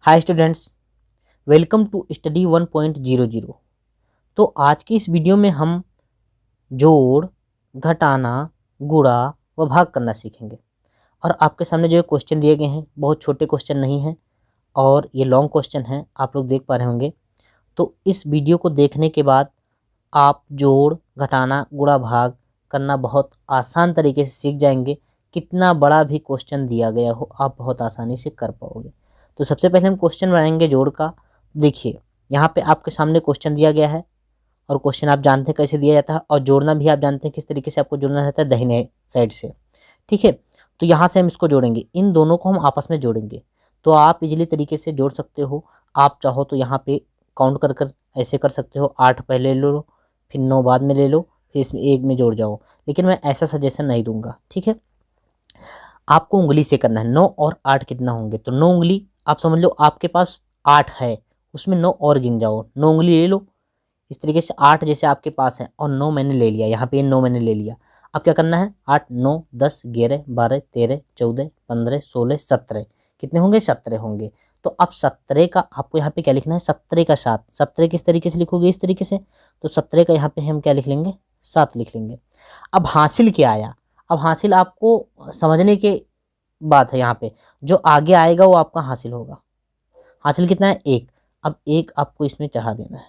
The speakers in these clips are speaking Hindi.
Hi students, welcome to study 1.00। तो आज की इस वीडियो में हम जोड़, घटाना, गुणा व भाग करना सीखेंगे। और आपके सामने जो क्वेश्चन दिए गए हैं बहुत छोटे क्वेश्चन नहीं हैं और ये लॉन्ग क्वेश्चन हैं, आप लोग देख पा रहे होंगे। तो इस वीडियो को देखने के बाद आप जोड़, घटाना, गुणा, भाग करना बहुत आसान तरीके से सीख जाएंगे। कितना बड़ा भी क्वेश्चन दिया गया हो आप बहुत आसानी से कर पाओगे। तो सबसे पहले हम क्वेश्चन बनाएंगे जोड़ का। देखिए यहाँ पे आपके सामने क्वेश्चन दिया गया है और क्वेश्चन आप जानते हैं कैसे दिया जाता है, और जोड़ना भी आप जानते हैं किस तरीके से आपको जोड़ना रहता है, दाहिने साइड से। ठीक है, तो यहाँ से हम इसको जोड़ेंगे, इन दोनों को हम आपस में जोड़ेंगे। तो आप इजीली तरीके से जोड़ सकते हो। आप चाहो तो यहाँ पे काउंट कर कर ऐसे कर सकते हो, 8 पहले ले लो, फिर 9 बाद में ले लो, फिर इसमें 1 में जोड़ जाओ। लेकिन मैं ऐसा सजेशन नहीं दूंगा। ठीक है, आपको उंगली से करना है। 9 और 8 कितना होंगे, तो 9 उंगली। आप समझ लो आपके पास 8 है, उसमें 9 और गिन जाओ, 9 उंगली ले लो। इस तरीके से 8 जैसे आपके पास है और 9 मैंने ले लिया, यहाँ पे 9 मैंने ले लिया। अब क्या करना है, 8 9 10 11 12 13 14 15 16 17 कितने होंगे, 17 होंगे। तो अब 17 का आपको यहाँ पे क्या लिखना है, 17 का 7। 17 किस तरीके से लिखोगे, इस तरीके से। तो 17 का यहाँ पे हम क्या लिख लेंगे, 7 लिख लेंगे। अब हासिल क्या आया, अब हासिल आपको समझने के बात है। यहाँ पे जो आगे आएगा वो आपका हासिल होगा। हासिल कितना है, 1। अब 1 आपको इसमें चढ़ा देना है।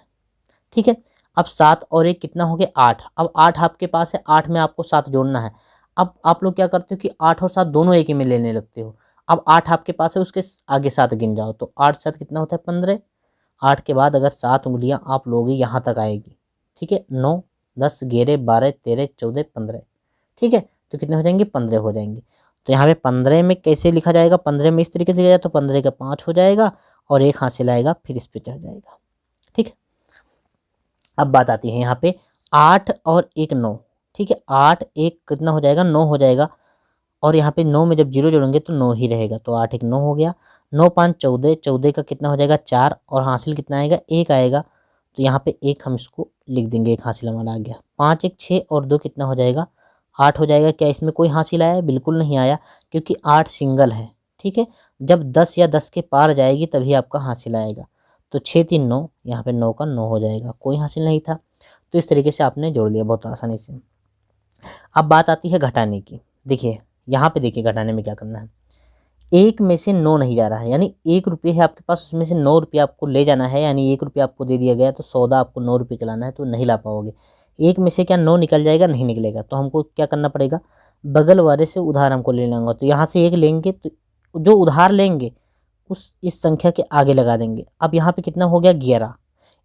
ठीक है, अब 7 और 1 कितना हो गया, 8। अब 8 आपके पास है, 8 में आपको 7 जोड़ना है। अब आप लोग क्या करते हो कि 8 और 7 दोनों एक ही में लेने लगते हो। अब 8 आपके पास है, उसके आगे 7 गिन जाओ, तो 8 7 कितना होता है, 15। 8 के बाद अगर 7 उंगलियां आप लोगे यहाँ तक आएगी। ठीक है, 9 10 11 12 13 14 15। ठीक है, तो कितने हो जाएंगे, 15 हो जाएंगे। तो यहाँ पे 15 में कैसे लिखा जाएगा, 15 में इस तरीके से लिखा जाएगा, तो 15 का 5 हो जाएगा और 1 हासिल आएगा, फिर इस पे चढ़ जाएगा। ठीक है, अब बात आती है यहाँ पे 8 और 1 9। ठीक है, 8 1 कितना हो जाएगा, 9 हो जाएगा। और यहाँ पे 9 में जब 0 जोड़ेंगे तो 9 ही रहेगा, तो 8 1 9 हो गया। 9 5 14, 14 का कितना हो जाएगा, 4, और हासिल कितना आएगा, 1 आएगा। तो यहाँ पे 1 हम इसको लिख देंगे, 1 हासिल हमारा आ गया। 5 1 6 और 2 कितना हो जाएगा, 8 हो जाएगा। क्या इसमें कोई हासिल आया, बिल्कुल नहीं आया, क्योंकि 8 सिंगल है। ठीक है, जब 10 या 10 के पार जाएगी तभी आपका हासिल आएगा। तो 6 3 9, यहाँ पे 9 का 9 हो जाएगा, कोई हासिल नहीं था। तो इस तरीके से आपने जोड़ लिया बहुत आसानी से। अब बात आती है घटाने की। देखिए यहाँ पे देखिए घटाने में क्या करना है, 1 में से 9 नहीं जा रहा है, यानी 1 रुपये है आपके पास, उसमें से 9 रुपये आपको ले जाना है। यानी 1 रुपये आपको दे दिया गया, तो सौदा आपको 9 रुपये का लाना है, तो नहीं ला पाओगे। 1 में से क्या 9 निकल जाएगा, नहीं निकलेगा। तो हमको क्या करना पड़ेगा, बगल वाले से उधार हमको ले लेंगे। तो यहाँ से 1 लेंगे, तो जो उधार लेंगे उस इस संख्या के आगे लगा देंगे। अब यहाँ पे कितना हो गया, 11।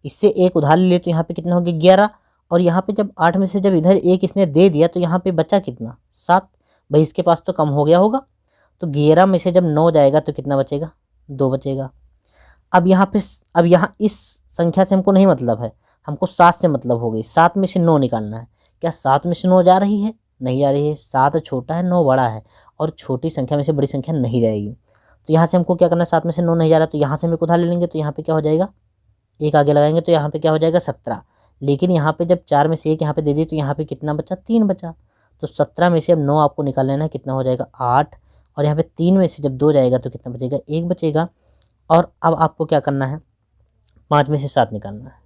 इससे 1 उधार ले लिए, तो यहाँ पे कितना हो गया, 11। और यहाँ पे जब 8 में से जब इधर 1 इसने दे दिया, तो यहाँ पे बचा कितना, 7। भाई इसके पास तो कम हो गया होगा। तो 11 में से जब 9 जाएगा तो कितना बचेगा, 2 बचेगा। अब यहाँ पे अब यहाँ इस संख्या से हमको नहीं मतलब है, हमको 7 से मतलब हो गई। 7 में से 9 निकालना है। क्या 7 में से 9 जा रही है, नहीं जा रही है। 7 छोटा है, 9 बड़ा है, और छोटी संख्या में से बड़ी संख्या नहीं जाएगी। तो यहाँ से हमको क्या करना है, 7 में से 9 नहीं जा रहा, तो यहाँ से हम एक उधार ले लेंगे। तो यहाँ पे क्या हो जाएगा, 1 आगे लगाएंगे, तो यहाँ पे क्या हो जाएगा, 17। लेकिन यहाँ पे जब 4 में से 1 यहाँ पे दे दिए, तो यहाँ पे कितना बचा, 3 बचा। तो 17 में से अब 9 आपको निकाल लेना है, कितना हो जाएगा, 8। और यहाँ पे 3 में से जब 2 जाएगा तो कितना बचेगा, 1 बचेगा। और अब आपको क्या करना है, 5 में से 7 निकालना है।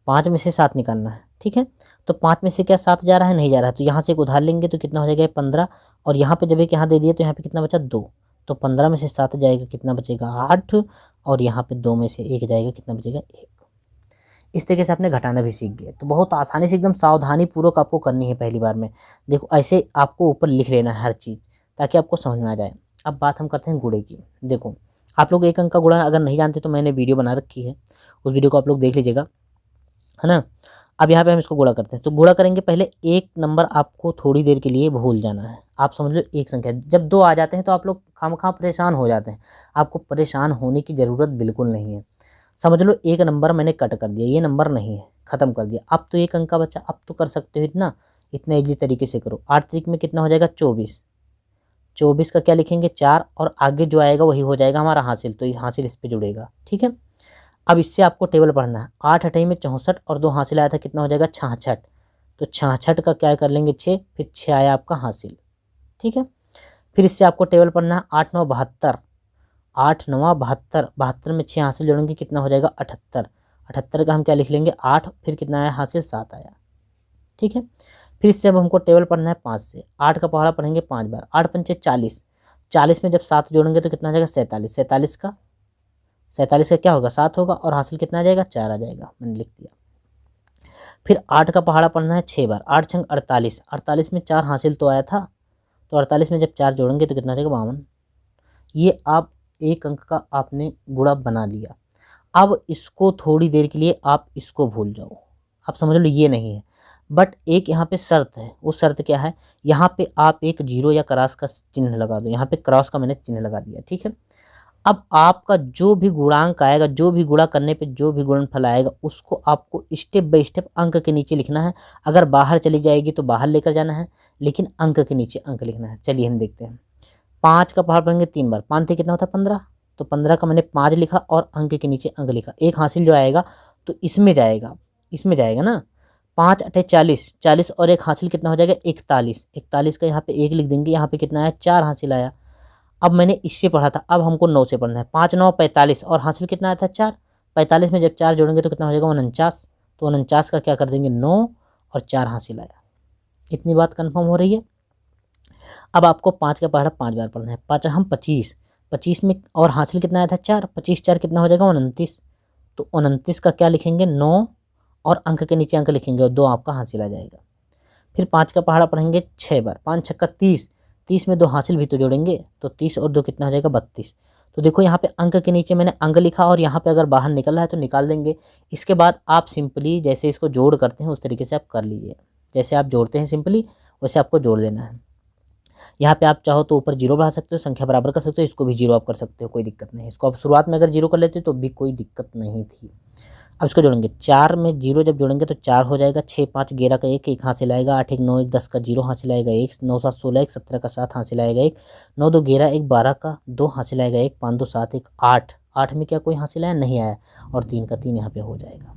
5 में से 7 निकालना है। ठीक है, तो 5 में से क्या 7 जा रहा है, नहीं जा रहा है। तो यहाँ से एक उधार लेंगे, तो कितना हो जाएगा, 15। और यहाँ पे जब एक यहाँ दे दिए, तो यहाँ पे कितना बचा, 2। तो 15 में से 7 जाएगा, कितना बचेगा, 8। और यहाँ पे 2 में से 1 जाएगा, कितना बचेगा, 1। इस तरीके से आपने घटाना भी सीख गए। तो बहुत आसानी से, एकदम सावधानी पूर्वक आपको करनी है पहली बार में। देखो ऐसे आपको ऊपर लिख लेना है हर चीज़, ताकि आपको समझ में आ जाए। अब बात हम करते हैं गुणे की। देखो आप लोग 1 अंक का गुणा अगर नहीं जानते, तो मैंने वीडियो बना रखी है, उस वीडियो को आप लोग देख लीजिएगा, है ना। अब यहाँ पे हम इसको गुणा करते हैं। तो गुणा करेंगे, पहले 1 नंबर आपको थोड़ी देर के लिए भूल जाना है। आप समझ लो एक संख्या, जब 2 आ जाते हैं तो आप लोग खामखा परेशान हो जाते हैं। आपको परेशान होने की ज़रूरत बिल्कुल नहीं है। समझ लो 1 नंबर मैंने कट कर दिया, ये नंबर नहीं है, ख़त्म कर दिया। अब तो 1 अंक का बच्चा, अब तो कर सकते हो इतना इजी तरीके से करो। 8 तरीक में कितना हो जाएगा, 24। 24 का क्या लिखेंगे, 4, और आगे जो आएगा वही हो जाएगा हमारा हासिल, तो ये हासिल इस पे जुड़ेगा। ठीक है, अब इससे आपको टेबल पढ़ना है। 8 8 में 64 और 2 हासिल आया था, कितना हो जाएगा, 66। तो 66 का क्या कर लेंगे, 6, फिर 6 आया आपका हासिल। ठीक है, फिर इससे आपको टेबल पढ़ना है। 8 9 72, 8 9 72, 72 में 6 हासिल जोड़ेंगे कितना हो जाएगा 78, 78 का हम क्या लिख लेंगे 8, फिर कितना आया हासिल 7 आया। ठीक है, फिर इससे अब हमको टेबल पढ़ना है 5 से। 8 का पहाड़ा पढ़ेंगे 5 बार, 8 पंचे 40, 40 में जब 7 जोड़ेंगे तो कितना आ जाएगा 47, 47 का क्या होगा 7 होगा, और हासिल कितना आ जाएगा 4 आ जाएगा, मैंने लिख दिया। फिर 8 का पहाड़ा पढ़ना है 6 बार, 8 छंग 48, 48 में 4 हासिल तो आया था, तो 48 में जब 4 जोड़ेंगे तो कितना आ जाएगा 52। ये आप एक अंक का आपने गुणा बना लिया। अब इसको थोड़ी देर के लिए आप इसको भूल जाओ, आप समझ लो ये नहीं है, बट एक यहाँ पे शर्त है। वो शर्त क्या है, यहाँ पे आप एक जीरो या क्रॉस का चिन्ह लगा दो। यहाँ पे क्रॉस का मैंने चिन्ह लगा दिया। ठीक है, अब आपका जो भी गुणांक आएगा, जो भी गुणा करने पे जो भी गुणनफल आएगा, उसको आपको स्टेप बाय स्टेप अंक के नीचे लिखना है। अगर बाहर चली जाएगी तो बाहर लेकर जाना है, लेकिन अंक के नीचे अंक लिखना है। चलिए हम देखते हैं। 5 का पहाड़ पढ़ेंगे 3 बार, 5 थे कितना होता है 15, तो 15 का मैंने 5 लिखा और अंक के नीचे अंक लिखा। एक हासिल जो आएगा तो इसमें जाएगा ना। 5 8 40, 40 और एक हासिल कितना हो जाएगा 41, 41 का यहाँ पे 1 लिख देंगे। यहाँ पे कितना आया 4 हासिल आया। अब मैंने इससे पढ़ा था, अब हमको 9 से पढ़ना है। 5 9 45 और हासिल कितना आया था 4, 45 में जब 4 जोड़ेंगे तो कितना हो जाएगा 49, तो 49 का क्या कर देंगे 9 और 4 हासिल आया। इतनी बात कंफर्म हो रही है। अब आपको 5 का पहाड़ा 5 बार पढ़ना है। 5 हम 25, 25 में और हासिल कितना आया था 4, 25 4 कितना हो जाएगा 29, तो 29 का क्या लिखेंगे 9 और अंक के नीचे अंक लिखेंगे और 2 आपका हासिल आ जाएगा। फिर 5 का पहाड़ा पढ़ेंगे 6 बार, 5 6 30, 30 में 2 हासिल भी तो जोड़ेंगे, तो 30 और 2 कितना हो जाएगा 32। तो देखो यहाँ पे अंक के नीचे मैंने अंक लिखा और यहाँ पे अगर बाहर निकल रहा है तो निकाल देंगे। इसके बाद आप सिंपली जैसे इसको जोड़ करते हैं उस तरीके से आप कर लीजिए। जैसे आप जोड़ते हैं सिंपली वैसे आपको जोड़ लेना है। यहाँ पे आप चाहो तो ऊपर जीरो बढ़ा सकते हो, संख्या बराबर कर सकते हो, इसको भी जीरो आप कर सकते हो, कोई दिक्कत नहीं। इसको आप शुरुआत में अगर जीरो कर लेते तो भी कोई दिक्कत नहीं थी। अब इसको जोड़ेंगे, 4 में जीरो जब जोड़ेंगे तो 4 हो जाएगा, 6 5 11 का 1 हासिल आएगा, 8 1 9 1 10 का 0 हासिल आएगा 1, 9 7 16 1 17 का 7 हासिल आएगा 1, 9 2 11 1 12 का 2 हासिल आएगा 1, 5 2 7 1 8, 8 में क्या कोई हासिल आया नहीं आया, और 3 का 3 यहाँ पे हो जाएगा।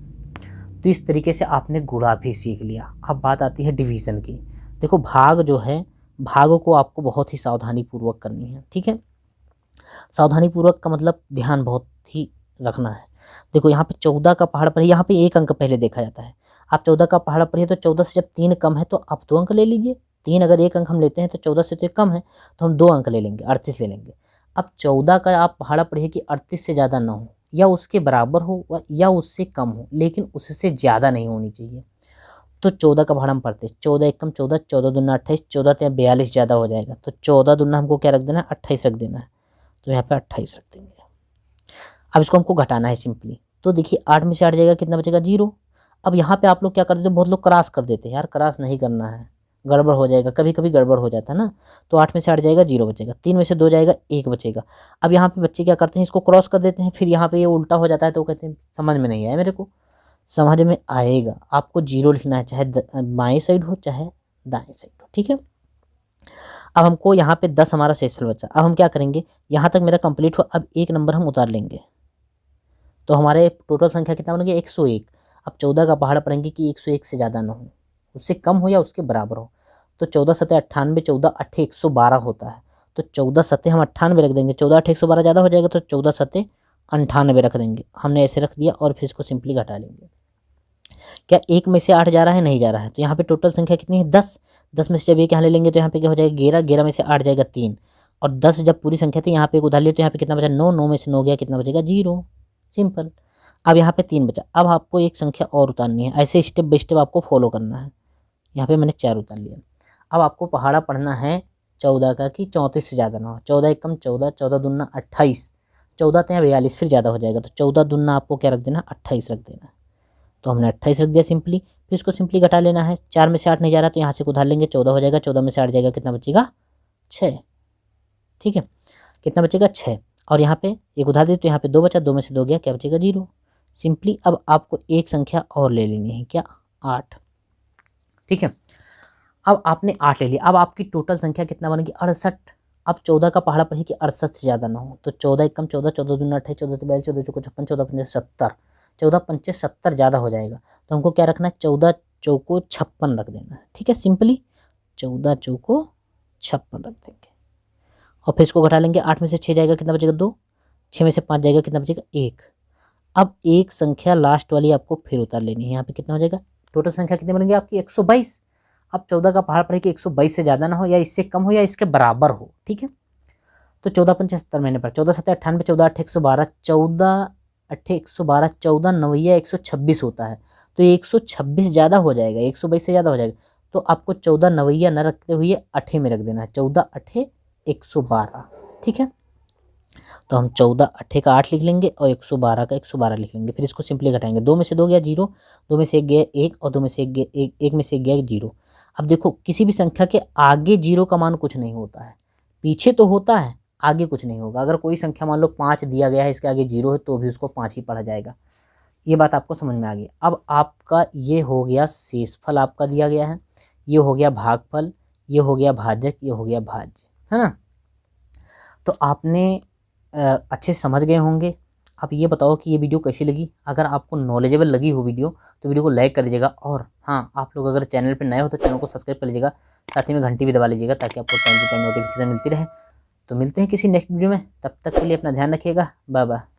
तो इस तरीके से आपने गुणा भी सीख लिया। अब बात आती है डिवीज़न की। देखो भाग जो है, भागों को आपको बहुत ही सावधानी पूर्वक करनी है। ठीक है, सावधानी पूर्वक का मतलब ध्यान बहुत ही रखना है। देखो यहाँ पे 14 का पहाड़ पर यहाँ पे 1 अंक पहले देखा जाता है। आप 14 का पहाड़ पढ़िए तो 14 से जब 3 कम है तो आप 2 अंक ले लीजिए। 3 अगर 1 अंक हम लेते हैं तो 14 से तो कम है तो हम 2 अंक ले लेंगे, 38 ले लेंगे। अब 14 का आप पहाड़ा पढ़िए कि 38 से ज़्यादा ना हो, या उसके बराबर हो या उससे कम हो, लेकिन उससे ज़्यादा नहीं होनी चाहिए। तो 14 का पहाड़ा हम पढ़ते हैं, 14 एकम 14, 14 दूना 28, 14 ते 42 ज़्यादा हो जाएगा, तो 14 दूना हमको क्या रख देना है 28 रख देना है, तो यहाँ पे 28 रख देंगे। अब इसको हमको घटाना है सिंपली। तो देखिए 8 में से 8 जाएगा, कितना बचेगा 0। अब यहाँ पे आप लोग क्या कर देते हैं, बहुत लोग क्रॉस कर देते हैं। यार क्रॉस नहीं करना है, गड़बड़ हो जाएगा, कभी कभी गड़बड़ हो जाता है ना। तो 8 में से 8 जाएगा 0 बचेगा, 3 में से 2 जाएगा 1 बचेगा। अब यहाँ पे बच्चे क्या करते हैं, इसको क्रॉस कर देते हैं, फिर यहाँ पे ये उल्टा हो जाता है, तो कहते हैं समझ में नहीं आया मेरे को। समझ में आएगा, आपको 0 लिखना है, चाहे बाएं साइड हो चाहे दाएं साइड हो। ठीक है, अब हमको यहाँ पे 10 हमारा शेषफल बचा। अब हम क्या करेंगे, यहाँ तक मेरा कंप्लीट हो, अब 1 नंबर हम उतार लेंगे, तो हमारे टोटल संख्या कितना बनेगी 101। अब 14 का पहाड़ पढ़ेंगे कि 101 से ज़्यादा ना हो, उससे कम हो या उसके बराबर हो। तो 14 सतह 98, 14 8 112 होता है, तो 14 सतह हम 98 रख देंगे। 14 8 112 ज़्यादा हो जाएगा, तो 14 सतह 98 रख देंगे। हमने ऐसे रख दिया और फिर इसको सिंपली घटा लेंगे। क्या 1 में से 8 जा रहा है, नहीं जा रहा है, तो यहाँ पे टोटल संख्या कितनी है 10। 10 में से जब एक यहाँ ले लेंगे तो यहाँ पे क्या हो जाएगा 11, 11 में से 8 जाएगा 3, और 10 जब पूरी संख्या थी यहाँ पे एक उधार लिया तो यहाँ पे कितना बचा 9, 9 में से 9 गया, कितना बचेगा 0। सिंपल। अब यहाँ पे 3 बचा। अब आपको एक संख्या और उतारनी है, ऐसे स्टेप बाय स्टेप आपको फॉलो करना है। यहाँ पे मैंने 4 उतार लिया। अब आपको पहाड़ा पढ़ना है 14 का कि 34 से ज़्यादा ना हो। 14 एकम 14, 14 दूना 28, 14 ते 42 फिर ज़्यादा हो जाएगा, तो 14 दूना आपको क्या रख देना 28 रख देना। तो हमने 28 रख दिया सिंपली। फिर इसको सिंपली घटा लेना है। 4 में से 8 नहीं जा रहा तो यहाँ से उधार लेंगे, 14 हो जाएगा। 14 में से 8 जाएगा, कितना बचेगा 6। ठीक है, कितना बचेगा 6, और यहाँ पे एक उधार दे तो यहाँ पे 2 बचा, 2 में से 2 गया, क्या बचेगा 0। सिंपली अब आपको एक संख्या और ले लेनी है, क्या 8। ठीक है, अब आपने 8 ले लिया। अब आपकी टोटल संख्या कितना बनेगी 68। अब 14 का पहाड़ा पढ़िए कि 68 से ज़्यादा ना हो, तो 14 एकम 14, 14 दूना 28, 14 43, 14 चौको 56, 14 पंजे 70, 14 पंचे 70 ज़्यादा हो जाएगा, तो हमको क्या रखना है 14 चौको 56 रख देना है। ठीक है, सिंपली 14 चौको 56 रख देंगे, और फिर इसको घटा लेंगे। 8 में से 6 जाएगा, कितना बचेगा 2, 6 में से 5 जाएगा, कितना बचेगा 1। अब एक संख्या लास्ट वाली आपको फिर उतार लेनी है। यहाँ पे कितना हो जाएगा, टोटल संख्या कितनी बनेगी आपकी 122। अब 14 का पहाड़ पड़े कि 122 से ज़्यादा ना हो, या इससे कम हो, या इसके बराबर हो। ठीक है, तो 14 पंचे 70 महीने पर 14 7 98, 14 8 112, 14 8 112, 14 9 126 होता है। तो ये 126 ज़्यादा हो जाएगा, 122 से ज़्यादा हो जाएगा। तो आपको 14 9 न रखते हुए 8 में रख देना है, 14 8 112। ठीक है, तो हम 14 8 का 8 लिख लेंगे और 112 का 112 लिख लेंगे। फिर इसको सिंपली घटाएंगे, 2 में से 2 गया 0, 2 में से 1 गया 1, और 2 में से 1 गया 1 में से 1 गया 0। अब देखो, किसी भी संख्या के आगे 0 का मान कुछ नहीं होता है, पीछे तो होता है, आगे कुछ नहीं होगा। अगर कोई संख्या मान लो 5 दिया गया है, इसके आगे 0 है, तो भी उसको 5 ही पढ़ा जाएगा। ये बात आपको समझ में आ गई। अब आपका ये हो गया शेषफल, आपका दिया गया है, ये हो गया भागफल, ये हो गया भाजक, ये हो गया भाज्य, है ना। तो आपने अच्छे से समझ गए होंगे। आप ये बताओ कि ये वीडियो कैसी लगी। अगर आपको नॉलेजेबल लगी हो वीडियो, तो वीडियो को लाइक कर दीजिएगा। और हाँ, आप लोग अगर चैनल पर नए हो तो चैनल को सब्सक्राइब कर लीजिएगा, साथ ही में घंटी भी दबा लीजिएगा, ताकि आपको टाइम टू टाइम नोटिफिकेशन मिलती रहे। तो मिलते हैं किसी नेक्स्ट वीडियो में, तब तक के लिए अपना ध्यान रखिएगा। Bye bye.